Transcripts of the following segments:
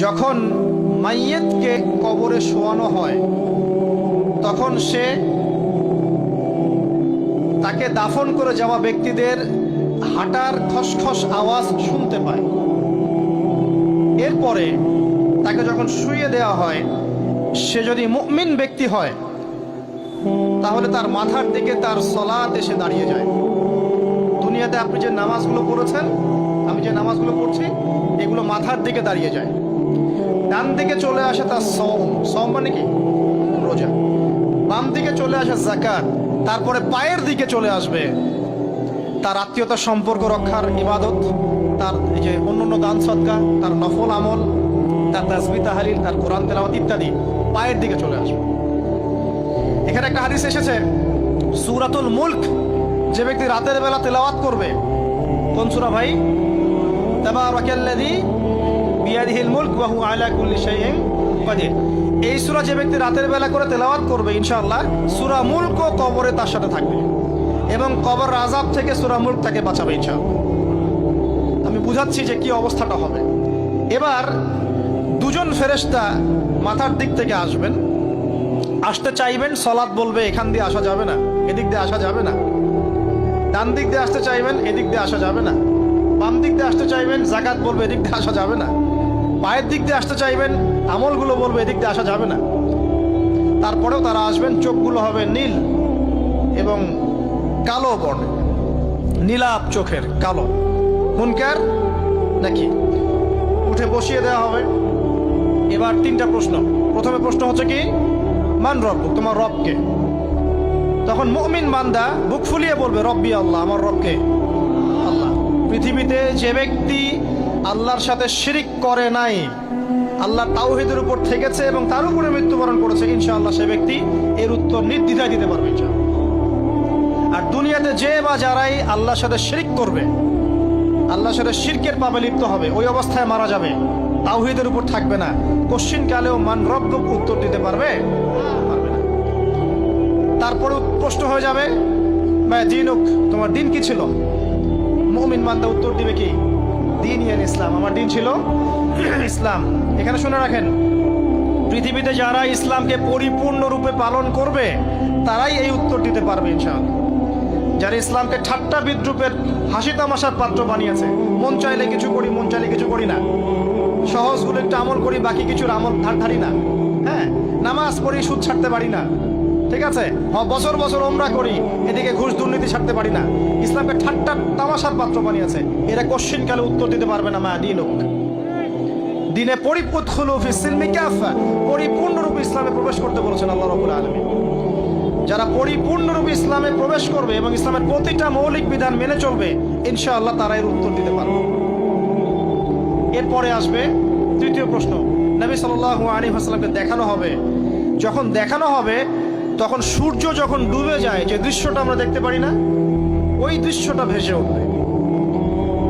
যখন মাইয়েতকে কবরে শোয়ানো হয় তখন সে তাকে দাফন করে যাওয়া ব্যক্তিদের হাঁটার খসখস আওয়াজ শুনতে পায়। এরপরে তাকে যখন শুইয়ে দেওয়া হয়, সে যদি মুমিন ব্যক্তি হয় তাহলে তার মাথার দিকে তার সলাত এসে দাঁড়িয়ে যায়। দুনিয়াতে আপনি যে নামাজগুলো পড়েছেন, আমি যে নামাজগুলো পড়ছি, এগুলো মাথার দিকে দাঁড়িয়ে যায়। ডান দিকে চলে আসে তার সওম মানে কি? রোজা। বাম দিকে চলে আসে যাকাত। তারপরে পায়ের দিকে চলে আসবে তার আত্মীয়তার সম্পর্ক রক্ষার ইবাদত, তার এই যে অন্যান্য দান সদকা, তার নফল আমল, তার তাসবিহ তাহলিল, তার কোরআন তেলাওয়াত ইত্যাদি পায়ের দিকে চলে আসবে। এখানে একটা হাদিস এসেছে, সূরাতুল মুলক যে ব্যক্তি রাতের বেলা তেলাওয়াত করবে, কোন সূরা ভাই? তাবারাকাল্লাযী বিয়াদিহিল মুলক ওয়া হুয়া আলা কুল্লি শাইইন কাদির। এই সূরা যে ব্যক্তি রাতের বেলা করে তেলাওয়াত করবে, ইনশাআল্লাহ সূরা মুলকও কবরে তার সাথে থাকবে এবং কবর আযাব থেকে সূরা মুলক তাকে বাঁচাবে ইনশাআল্লাহ। আমি বুঝাচ্ছি যে কি অবস্থাটা হবে। এবার দুজন ফেরেশতা মাথার দিক থেকে আসবেন, আসতে চাইবেন, সালাত বলবে এখান দিয়ে আসা যাবে না, এদিক দিয়ে আসা যাবে না। ডান দিক দিয়ে আসতে চাইবেন, এদিক দিয়ে আসা যাবে না। বাম দিক দিয়ে আসতে চাইবেন, যাকাত বলবে এদিক দিয়ে আসা যাবে না। পায়ের দিক দিয়ে আসতে চাইবেন, আমলগুলো বলবে এদিক দিয়ে আসা যাবে না। তারপরেও তারা আসবেন, চোখগুলো হবে নীল এবং কালো বর্ণে, নীলাপ চোখের, কালো। মুনকার নাকি? উঠে বসিয়ে দেওয়া হবে। এবার তিনটা প্রশ্ন। প্রথমে প্রশ্ন হচ্ছে কি, মান রব্বুক, তোমার রবকে? তখন মুমিন বান্দা বুক ফুলিয়ে বলবে রব্বি আল্লাহ, আমার রবকে আল্লাহ। পৃথিবীতে যে ব্যক্তি আল্লাহর সাথে শিরিক করে নাই, আল্লাহ তাওহীদের উপর থেকেছে এবং তার উপরে মৃত্যুবরণ করেছে, ইনশাআল্লাহ সে ব্যক্তি এর উত্তর নির্দ্বিধায় দিতে পারবে ইনশাআল্লাহ। আর দুনিয়াতে যে বা যারাই আল্লাহর সাথে শিরিক করবে, আল্লাহর সাথে শিরকের পাপে লিপ্ত হবে, ওই অবস্থায় মারা যাবে, তাওহীদের উপর থাকবে না, কোশ্চিন কালেও মান রব্বুক উত্তর দিতে পারবে না। তারপরে প্রশ্ন হয়ে যাবে মা দীনুক, তোমার দিন কি ছিল? মুমিন বান্দা উত্তর দিবে কি? দিন ইয়াল ইসলাম, আমার দিন ছিল ইসলাম। এখানে শুনে রাখেন, পৃথিবীতে যারা ইসলামকে পরিপূর্ণরূপে পালন করবে তারাই এই উত্তর দিতে পারবে ইনশাআল্লাহ। যারা ইসলামকে ঠাট্টা বিদ্রুপের হাসি তামাশার পাত্র বানিয়েছে, মন চাইলে কিছু করি, মন চাইলে কিছু করি না, সহজগুলো একটু আমল করি, বাকি কিছুর আমল ধারি না, হ্যাঁ, নামাজ পড়ি, সুদ ছাড়তে পারি না, ঠিক আছে, বছর বছর ওমরা করি, এদিকে ঘুষ দুর্নীতি ছাড়তে পারি না, ইসলামকে ঠাট্টা তামাশার পাত্র বানিয়েছে, এরা কোশ্চিন কালে উত্তর দিতে পারবে না মা দীনুক। দিনে পরিপূর্ণরূপে ইসলামে প্রবেশ করতে বলেছেন আল্লাহ রাব্বুল আলামিন। যারা পরিপূর্ণরূপে ইসলামে প্রবেশ করবে এবং ইসলামের প্রতিটা মৌলিক বিধান মেনে চলবে, ইনশাআল্লাহ তারা এর উত্তর দিতে পারবে। এরপরে আসবে তৃতীয় প্রশ্ন। নবী সাল্লাল্লাহু আলাইহি ওয়াসাল্লামকে দেখানো হবে। যখন দেখানো হবে তখন সূর্য যখন ডুবে যায়, যে দৃশ্যটা আমরা দেখতে পারি না, ওই দৃশ্যটা ভেসে উঠবে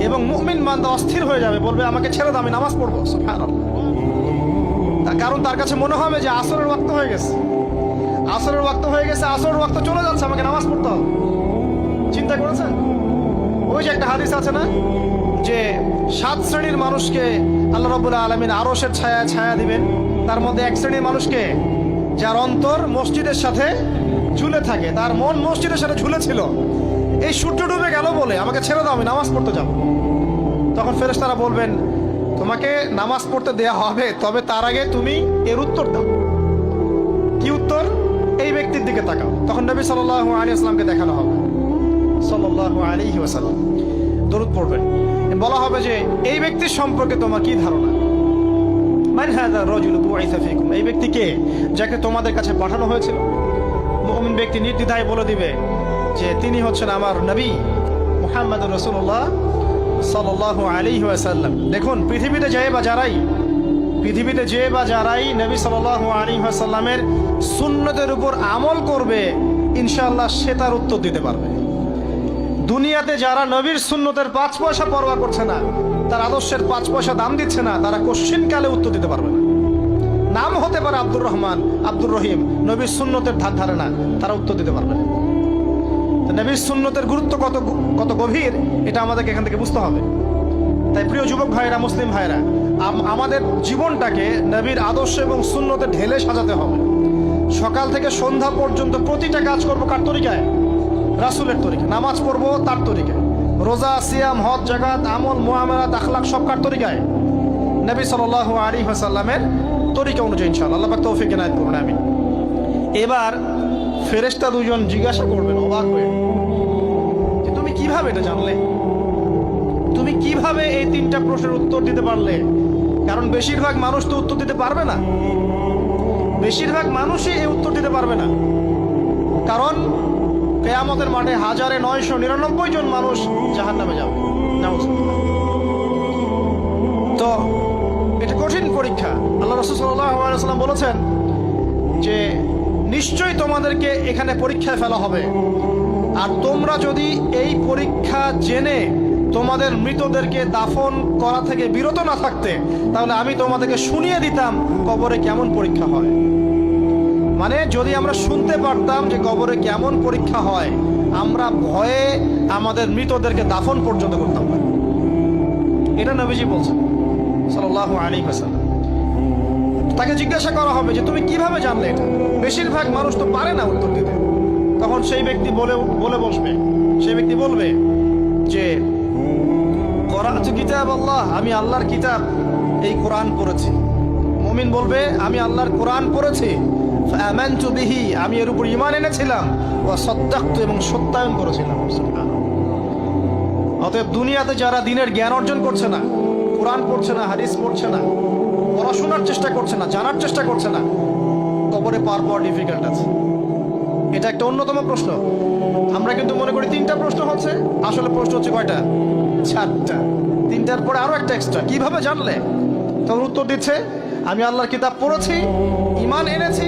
এবং মুমিন বান্দা অস্থির হয়ে যাবে, বলবে আমাকে ছেড়ে দাও, আমি নামাজ পড়বো। সুবহানাল্লাহ। কারণ তার কাছে মনে হবে যে আসরের ওয়াক্ত হয়ে গেছে, আসরের ওয়াক্ত হয়ে গেছে, আসরের ওয়াক্ত চলে যাচ্ছে, আমাকে নামাজ পড়তে হবে। চিন্তা করেছেন? ওই যে একটা হাদিস আছে না, যে 7 শ্রেণীর মানুষকে আল্লাহ রাব্বুল আলামিন আরশের ছায়া ছায়া দিবেন। তার মধ্যে এক শ্রেণীর মানুষকে, যার অন্তর মসজিদের সাথে ঝুলে থাকে, তার মন মসজিদের সাথে ঝুলেছিল, এই সূর্য ডুবে গেল বলে আমাকে ছেড়ে দাও, আমি নামাজ পড়তে যাব। তখন ফেরেশতারা বলবেন তোমাকে নামাজ পড়তে দেয়া হবে, তবে তার আগে তুমি এর উত্তর দাও। কি উত্তর? এই ব্যক্তির দিকে তাকাও। তখন নবী সাল্লাল্লাহু আলাইহি ওয়াসাল্লামকে দেখানো হবে, সাল্লাল্লাহু আলাইহি ওয়াসাল্লাম দরুদ পড়বেন। বলা হবে যে এই ব্যক্তির সম্পর্কে তোমার কি ধারণা? মান হাযা রাজুলু বুইসা ফীকুম, এই ব্যক্তি কে, যাকে তোমাদের কাছে পাঠানো হয়েছিল? মুমিন ব্যক্তি নির্দ্বিধায় বলে দিবে যে তিনি হচ্ছেন আমার নবী মুহাম্মদুর রাসূলুল্লাহ সাল্লাল্লাহু আলাইহি ওয়াসাল্লাম। দেখুন, পৃথিবীতে যে বা যারাই নবী সাল্লাল্লাহু আলাইহি ওয়াসাল্লামের সুন্নতের উপর আমল করবে, ইনশাআল্লাহ সে তার উত্তর দিতে পারবে। দুনিয়াতে যারা নবীর সুন্নতের 5 পয়সা পরোয়া করছে না, তার আদর্শের 5 পয়সা দাম দিচ্ছে না, তারা কোশ্চিন কালে উত্তর দিতে পারবে না। নাম হতে পারে আব্দুর রহমান, আব্দুর রহিম, নবীর সুন্নতের ধার ধারে না, তারা উত্তর দিতে পারবে না। নবীর সুন্নতের গুরুত্ব কত গভীর, এটা আমাদেরকে এখান থেকে বুঝতে হবে। তাই প্রিয় যুবক ভাইরা, মুসলিম ভাইরা, আমাদের জীবনটাকে নবীর আদর্শ এবং সুন্নতে ঢেলে সাজাতে হবে। সকাল থেকে সন্ধ্যা পর্যন্ত প্রতিটা কাজ করবো কার তরিকায়? রাসূলের তরিকা। নামাজ পড়বো তার তরিকায়, রোজা, সিয়াম, হজ, জাকাত, আমল, মুআমালাত, আখলাক সব কার তরিকায়? নবী সাল্লাল্লাহু আলাইহি ওয়াসাল্লামের তরিকা অনুযায়ী ইনশাআল্লাহ। আল্লাহ পাক তৌফিক এনায়েত করুন, আমিন। এবার ফেরেশতা দুজন জিজ্ঞাসা করবেন অবাক হয়ে যে তুমি কিভাবে এটা জানলে, তুমি কিভাবে এই তিনটা প্রশ্নের উত্তর দিতে পারলে? কারণ বেশিরভাগ মানুষ তো উত্তর দিতে পারবে না, বেশিরভাগ মানুষই এই উত্তর দিতে পারবে না। কারণ কিয়ামতের মাঠে 1999 জন মানুষ জাহান্নামে যাবে। নাউজুবিল্লাহ। তো এটা কঠিন পরীক্ষা। আল্লাহ রাসূল সাল্লাল্লাহু আলাইহি ওয়াসাল্লাম বলেছেন যে নিশ্চয়ই তোমাদেরকে এখানে পরীক্ষায় ফেলা হবে, আর তোমরা যদি এই পরীক্ষা জেনে তোমাদের মৃতদেরকে দাফন করা থেকে বিরত না থাকতে, তাহলে আমি তোমাদেরকে শুনিয়ে দিতাম কবরে কেমন পরীক্ষা হয়। মানে যদি আমরা শুনতে পারতাম যে কবরে কেমন পরীক্ষা হয়, আমরা ভয়ে আমাদের মৃতদেরকে দাফন পর্যন্ত করতাম না। এটা নবীজি বলছেন সাল্লাল্লাহু আলাইহি ওয়াসাল্লাম। তাকে জিজ্ঞাসা করা হবে যে তুমি কিভাবে জানলে এটা? বেশিরভাগ মানুষ তো পারে না উত্তর দিতে। তখন সেই ব্যক্তি বলে বসবে, সেই ব্যক্তি বলবে যে করাতু কিতাব আল্লাহ, আমি আল্লাহর কিতাব এই কোরআন পড়েছি। মুমিন বলবে আমি আল্লাহর কোরআন পড়েছি, ফাআমানতু বিহি, আমি এর উপর ঈমান এনেছিলাম, ওয়া সাদ্দাকতু, এবং সত্যায়ন করেছিলাম। অতএব দুনিয়াতে যারা দিনের জ্ঞান অর্জন করছে না, কোরআন পড়ছে না, হাদিস পড়ছে না, পড়াশোনার চেষ্টা করছে না, জানার চেষ্টা করছে না, কবরে পাওয়া ডিফিকাল্ট আছে। এটা একটা অন্যতম প্রশ্ন। আমরা কিন্তু মনে করি তিনটা প্রশ্ন হচ্ছে, আসলে প্রশ্ন হচ্ছে কয়টা? 4টা। তিনটার পরে আরো একটা এক্সট্রা। কিভাবে জানলে? তখন উত্তর দিচ্ছে আমি আল্লাহর কিতাব পড়েছি, ঈমান এনেছি,